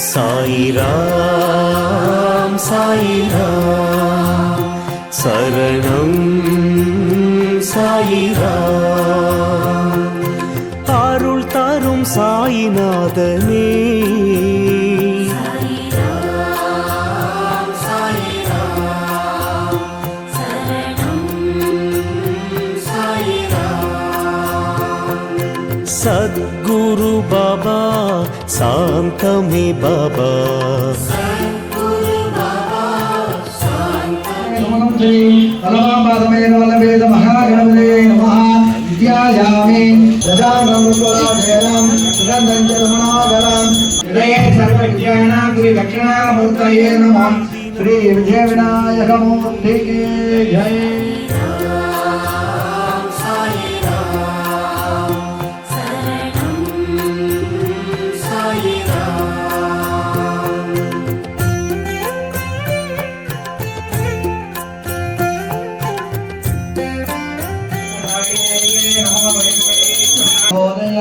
சாயிராம் சாயிராம் சரணம் சாயிராம். அருள் தரும் சாயிநாதனே सद्गुरु बाबा शांतमे बाबा वेद महागणपते नमः विद्यायामे ददानमुपराधेनं सुगन्धञ्चरमणागरं हृदये सर्वविद्यानां श्री दक्षिणामूर्तये नमः. श्री विजय विनायक मूर्ति की जय.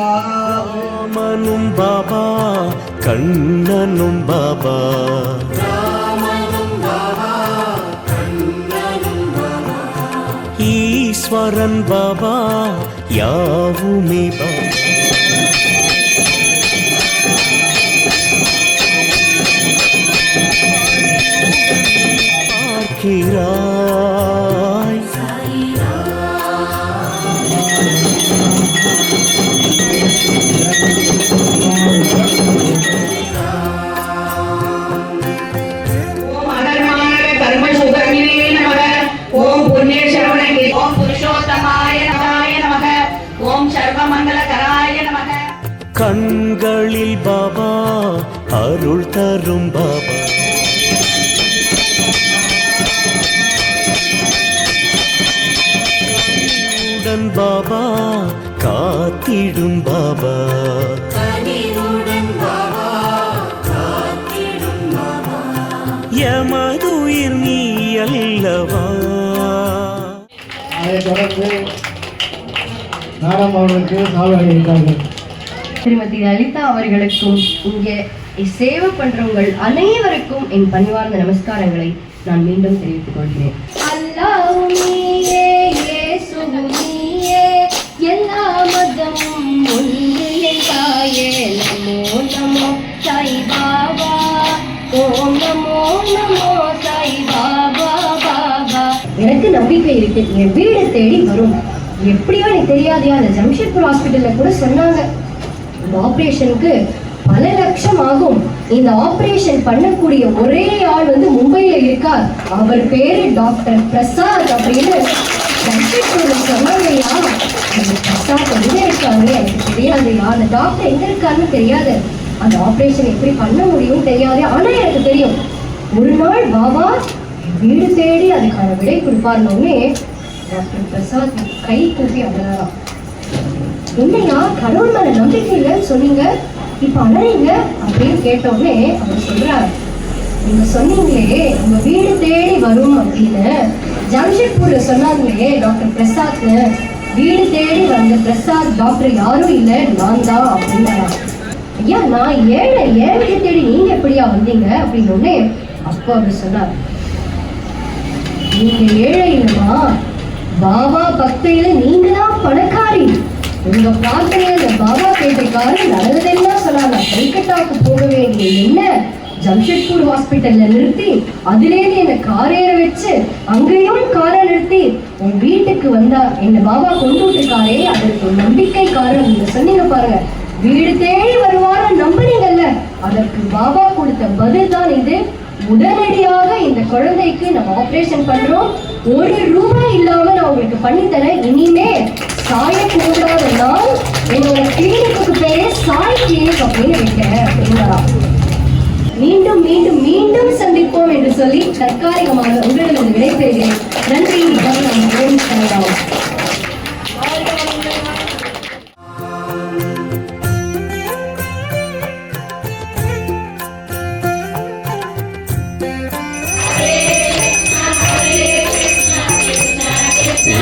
ராமனும் பாபா கண்ணனும் பாபா ஈஸ்வரன் பாபா யாவுமே பாபா. பார்க்கிறாய் கண்களில் பாபா அருள் தரும் பாபா. உடன் பாபா காத்திடும் பாபா. எமதுயிர் நீ அல்லவா. அதை தொடர்ந்து நாடம் அவர்களுக்கு சால்வை திருமதி லலிதா அவர்களுக்கும் இங்கே சேவை பண்றவங்கள் அனைவருக்கும் என் பணிவார்ந்த நமஸ்காரங்களை நான் மீண்டும் தெரிவித்துக் கொள்கிறேன். அல்லாஹ்வே இயேசுவே எல்லா மதமும் ஒன்று என்றாயே. நமோ நமோ சாய் பாபா, ஓம் நமோ நமோ சாய் பாபா பாபா. எனக்கு நம்பிக்கை இருக்கு, என் வீடு தேடி வரும். எப்படியோ எனக்கு தெரியாதையா, அந்த ஜம்ஷெட்பூர் ஹாஸ்பிட்டல்ல கூட சொன்னாங்க இந்த ஆபரேஷனுக்கு பல லட்சம் ஆகும். இந்த ஆபரேஷன் பண்ணக்கூடிய ஒரே ஆள் மும்பையில இருக்கார். அவர் பேரு டாக்டர் பிரசாத் அப்படின்னு சொன்னாங்கய்யா. அந்த பிரசாத் எங்க இருக்காரு எனக்கு தெரியாதுயா. அந்த டாக்டர் எங்க இருக்காருன்னு தெரியாது. அந்த ஆபரேஷன் எப்படி பண்ண முடியும் தெரியாது. ஆனா எனக்கு தெரியும், ஒரு நாள் பாபா வீடு தேடி அதுக்கான விடை கொடுப்பாருன்னே டாக்டர் பிரசாத் கை கூப்பி அழகாராம். என்னையா கடவுள் மேல நம்பிக்கை இல்லைன்னு சொன்னீங்க, இப்ப அழறீங்க அப்படின்னு கேட்டோடனே அவர் சொல்றாரு, நீங்க சொன்னீங்களே உங்க வீடு தேடி வரும் அப்படின்னு ஜம்ஷெட்பூர்ல சொன்னாங்களே டாக்டர் பிரசாத், வீடு தேடி வந்த பிரசாத் டாக்டர் யாரும் இல்லை, நான் தான் அப்படின்னா. ஐயா நான் ஏழை, ஏன் வீடு தேடி நீங்க எப்படியா வந்தீங்க அப்படின்னு. அப்போ அவர் சொன்னார், நீங்க ஏழை இல்லைமா, பாபா பக்தையில நீங்க தான் பணக்காரி. உங்க பிரார்த்தனையில இந்த பாபா பேட்டைக்காரர் நல்லதெல்லாம் சொன்னாங்க. கல்கட்டாவுக்கு போக வேண்டிய என்ன ஜம்ஷெட்பூர் ஹாஸ்பிட்டல்ல நிறுத்தி அதுலேருந்து என்ன காரேற வச்சு அங்கேயும் காரை நிறுத்தி உன் வீட்டுக்கு வந்தா என்ன பாபா கொண்டு விட்டுருக்காரே, அதற்கு நம்பிக்கைக்காரர் நீங்க சொன்னீங்க பாருங்க. வீடு தேடி வருவான்னு நம்புறீங்கல்ல, அதற்கு பாபா கொடுத்த பதில் தான் இது. உடனடியாக இந்த குழந்தைக்கு நம்ம ஆபரேஷன் பண்றோம், ₹1 இல்லாம நான் உங்களுக்கு பண்ணித்தரேன். இனிமே சாய கூடாத நாள் என்னோட கிளினிக்கு பேரே சாய் கிளினிக் அப்படின்னு வைக்கிறேன் அப்படின்னா. மீண்டும் மீண்டும் மீண்டும் சந்திப்போம் என்று சொல்லி தற்காலிகமாக உங்களிடம் விடைபெறுகிறேன். நன்றி.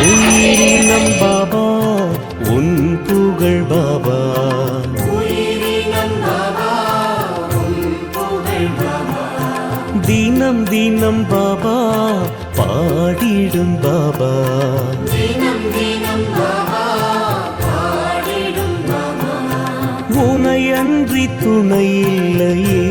உயிரினம் பாபா உன் புகழ் பாபா, தினம் பாபா பாடிடும் பாபா உனையன்றி துணை இல்லையே